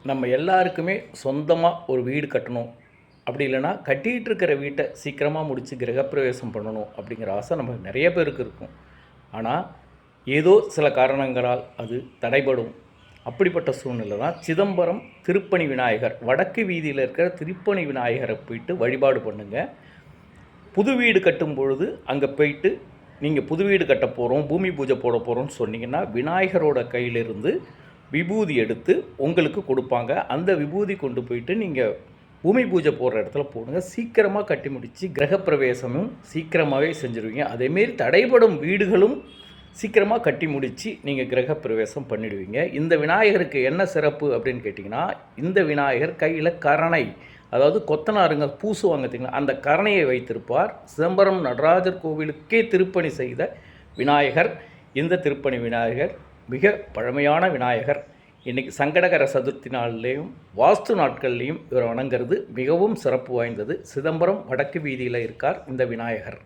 நம்ம எல்லாருக்குமே சொந்தமாக ஒரு வீடு கட்டணும், அப்படி இல்லைன்னா கட்டிகிட்டு இருக்கிற வீட்டை சீக்கிரமாக முடித்து கிரகப்பிரவேசம் பண்ணணும் அப்படிங்கிற ஆசை நம்ம நிறைய பேருக்கு இருக்கும். ஆனால் ஏதோ சில காரணங்களால் அது தடைபடும். அப்படிப்பட்ட சூழ்நிலை தான் சிதம்பரம் திருப்பணி விநாயகர், வடக்கு வீதியில் இருக்கிற திருப்பணி விநாயகரை போயிட்டு வழிபாடு பண்ணுங்கள். புது வீடு கட்டும் பொழுது அங்கே போயிட்டு நீங்கள் புது வீடு கட்ட போகிறோம், பூமி பூஜை போட போகிறோம்னு சொன்னீங்கன்னா விநாயகரோட கையிலிருந்து விபூதி எடுத்து உங்களுக்கு கொடுப்பாங்க. அந்த விபூதி கொண்டு போயிட்டு நீங்கள் பூமி பூஜை போடுற இடத்துல போடுங்க. சீக்கிரமாக கட்டி முடித்து கிரகப்பிரவேசமும் சீக்கிரமாகவே செஞ்சுருவீங்க. அதேமாரி தடைபடும் வீடுகளும் சீக்கிரமாக கட்டி முடித்து நீங்கள் கிரகப்பிரவேசம் பண்ணிடுவீங்க. இந்த விநாயகருக்கு என்ன சிறப்பு அப்படின்னு கேட்டிங்கன்னா, இந்த விநாயகர் கையில் கரணை, அதாவது கொத்தனாருங்க பூசுவாங்க பார்த்தீங்களா, அந்த கரணையை வைத்திருப்பார். சிதம்பரம் நடராஜர் கோவிலுக்கே திருப்பணி செய்த விநாயகர் இந்த திருப்பணி விநாயகர். மிக பழமையான விநாயகர். இன்றைக்கி சங்கடகர சதுர்த்தி நாள்லேயும் வாஸ்து நாட்கள்லேயும் இவரை வணங்குறது மிகவும் சிறப்பு வாய்ந்தது. சிதம்பரம் வடக்கு வீதியில் இருக்கார் இந்த விநாயகர்.